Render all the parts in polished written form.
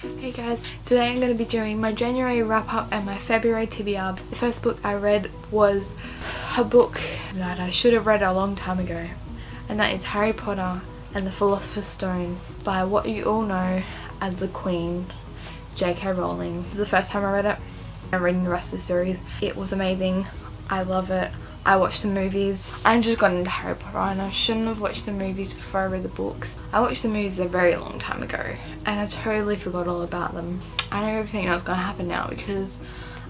Hey guys, today I'm going to be doing my January wrap up and my February TBR. The first book I read was a book that I should have read a long time ago, and that is Harry Potter and the Philosopher's Stone by what you all know as the Queen, J.K. Rowling. This is the first time I read it. I'm reading the rest of the series. It was amazing. I love it. I watched the movies. I just got into Harry Potter and I shouldn't have watched the movies before I read the books. I watched the movies a very long time ago and I totally forgot all about them. I know everything that's going to happen now because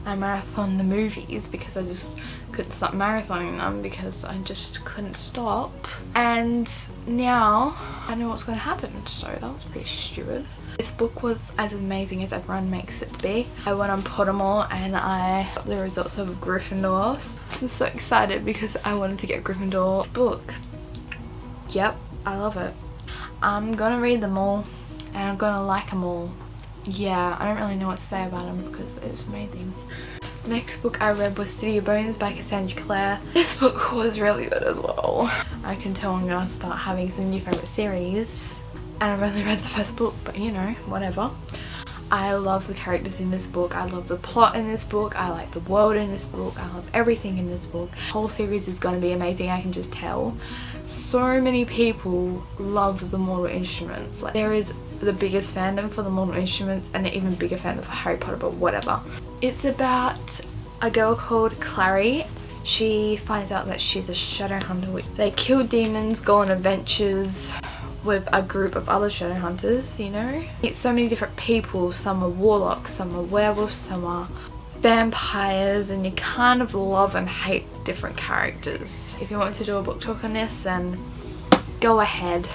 I marathoned the movies because I just couldn't stop marathoning them because I just couldn't stop. And now I know what's going to happen, so that was pretty stupid. This book was as amazing as everyone makes it to be. I went on Pottermore and I got the results of Gryffindor. I'm so excited because I wanted to get Gryffindor's book. Yep, I love it. I'm gonna read them all and I'm gonna like them all. Yeah, I don't really know what to say about them because it was amazing. The next book I read was City of Bones by Cassandra Clare. This book was really good as well. I can tell I'm gonna start having some new favourite series. And I've only read the first book, but you know, whatever. I love the characters in this book. I love the plot in this book. I like the world in this book. I love everything in this book. The whole series is going to be amazing, I can just tell. So many people love the Mortal Instruments. Like, there is the biggest fandom for the Mortal Instruments and an even bigger fandom for Harry Potter, but whatever. It's about a girl called Clare. She finds out that she's a shadow hunter, which they kill demons, go on adventures with a group of other shadow hunters, you know. It's so many different people. Some are warlocks, some are werewolves, some are vampires, and you kind of love and hate different characters. If you want to do a book talk on this, then go ahead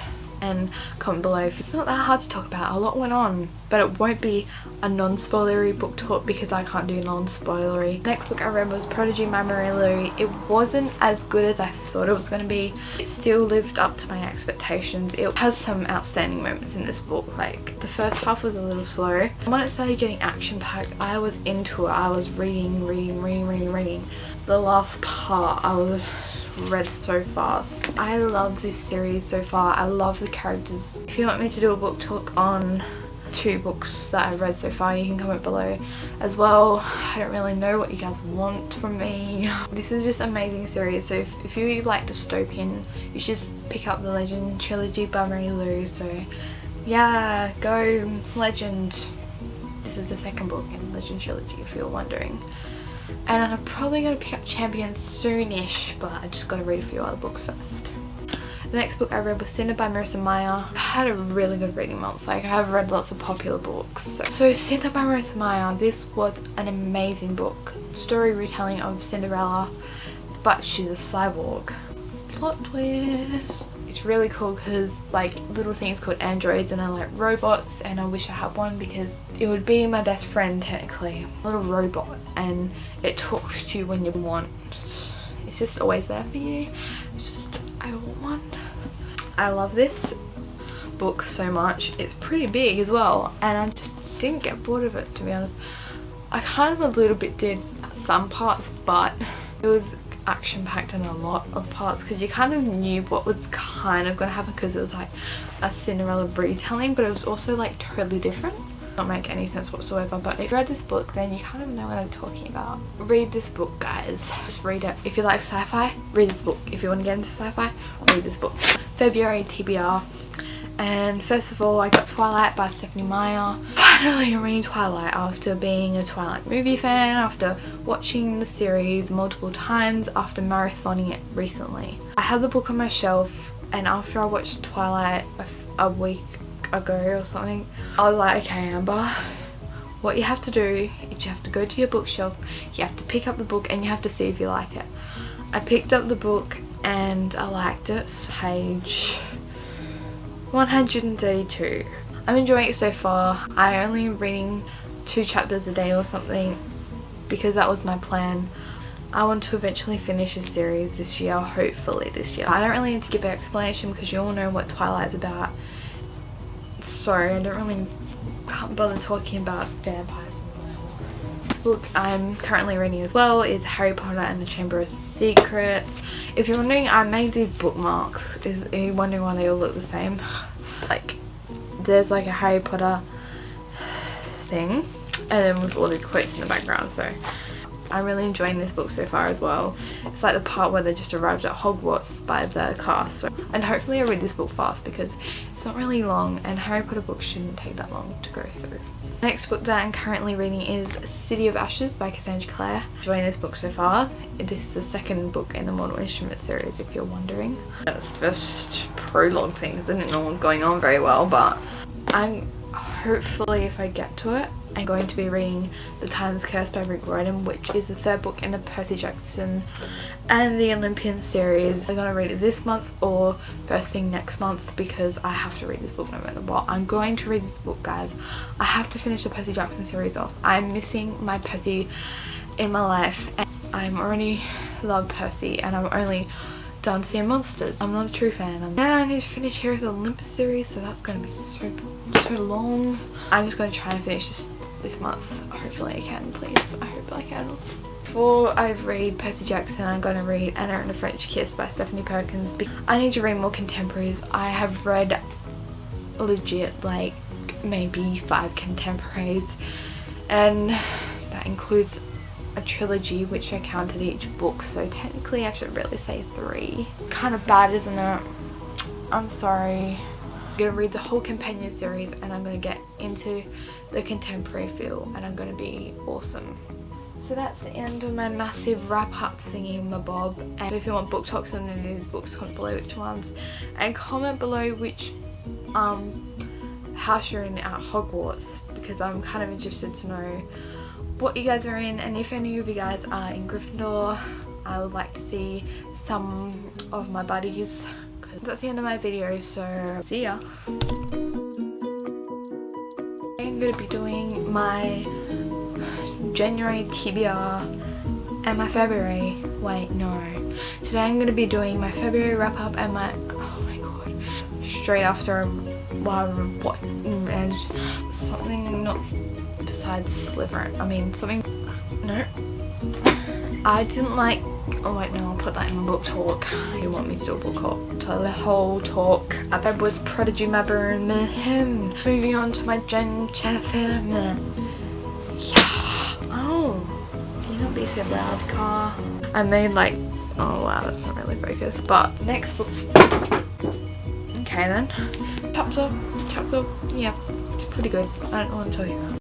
and comment below. It's not that hard to talk about. A lot went on, but it won't be a non-spoilery book talk because I can't do non-spoilery. Next book I read was Prodigy by Marissa. It wasn't as good as I thought it was going to be. It still lived up to my expectations. It has some outstanding moments in this book. Like, the first half was a little slow. And when it started getting action-packed, I was into it. I was reading. The last part, I was read so fast. I love this series so far. I love the characters. If you want me to do a book talk on 2 books that I've read so far, you can comment below as well. I don't really know what you guys want from me. This is just an amazing series, so if you like dystopian, you should just pick up the Legend trilogy by Marissa. So yeah, go Legend. This is the second book in the Legend trilogy if you're wondering. And I'm probably going to pick up Champion soonish, but I just got to read a few other books first. The next book I read was Cinder by Marissa and Meyer. I've had a really good reading month. Like, I've read lots of popular books. So Cinder by Marissa and Meyer, this was an amazing book. Story retelling of Cinderella, but she's a cyborg. Plot twist. It's really cool because, like, little things called androids and they're like robots, and I wish I had one because it would be my best friend technically. A little robot, and it talks to you when you want. It's just always there for you. It's just, I want one. I love this book so much. It's pretty big as well, and I just didn't get bored of it, to be honest. I kind of a little bit did at some parts, but it was action-packed in a lot of parts because you kind of knew what was kind of going to happen because it was like a Cinderella retelling, but it was also like totally different. Not make any sense whatsoever, but if you read this book then you kind of know what I'm talking about. Read this book, guys. Just read it. If you like sci-fi, read this book. If you want to get into sci-fi, read this book. February TBR. And first of all, I got Twilight by Stephanie Meyer. Finally, I'm reading Twilight after being a Twilight movie fan, after watching the series multiple times, after marathoning it recently. I had the book on my shelf, and after I watched Twilight a week ago or something, I was like, okay, Amber, what you have to do is you have to go to your bookshelf, you have to pick up the book, and you have to see if you like it. I picked up the book and I liked it. Page 132. I'm enjoying it so far. I'm only reading 2 chapters a day or something because that was my plan. I want to eventually finish a series this year, hopefully this year. I don't really need to give an explanation because you all know what Twilight's about. Sorry, I can't bother talking about vampires and werewolves. This book I'm currently reading as well is Harry Potter and the Chamber of Secrets. If you're wondering, I made these bookmarks. Are you wondering why they all look the same? Like, there's like a Harry Potter thing, and then with all these quotes in the background. So I'm really enjoying this book so far as well. It's like the part where they just arrived at Hogwarts by the cast. And hopefully I read this book fast because it's not really long, and Harry Potter books shouldn't take that long to go through. The next book that I'm currently reading is City of Ashes by Cassandra Clare. Enjoying this book so far. This is the second book in the Mortal Instruments series, if you're wondering. It's just prologue things, and no one's going on very well, but I'm hopefully, if I get to it, I'm going to be reading The Time's Curse by Rick Riordan, which is the third book in the Percy Jackson and the Olympian series. I'm going to read it this month or first thing next month because I have to read this book no matter what. I'm going to read this book, guys. I have to finish the Percy Jackson series off. I'm missing my Percy in my life, and I'm already love Percy, and I'm only done seeing monsters. I'm not a true fan. And I need to finish Heroes of Olympus series, so that's going to be so long. I'm just going to try and finish this month. Hopefully I can, please. I hope I can. Before I read Percy Jackson, I'm going to read Anna and the French Kiss by Stephanie Perkins. I need to read more contemporaries. I have read legit like maybe 5 contemporaries, and that includes a trilogy, which I counted each book, so technically I should really say 3. Kind of bad, isn't it? I'm sorry. I'm gonna read the whole companion series, and I'm gonna get into the contemporary feel, and I'm gonna be awesome. So that's the end of my massive wrap up thingy, my bob. And if you want book talks on any of these books, comment below which ones, and comment below which house you're in at Hogwarts, because I'm kind of interested to know what you guys are in, and if any of you guys are in Gryffindor, I would like to see some of my buddies. That's the end of my video, so see ya. I'm going to be doing my January TBR and my February, wait no, today I'm going to be doing my February wrap up and my, oh my god, straight after what, and something not besides Slytherin, I mean something, no, I didn't like, oh wait no, I'll put that in my book talk. You want me to do a book talk? So the whole talk that was Prodigy Mabern. Moving on to my Gen Chapter. Yeah. Oh, can you not be so loud, car? I made like, oh wow, that's not really focused. But next book. Okay then. Chapter. Yeah, pretty good. I don't know what to tell you.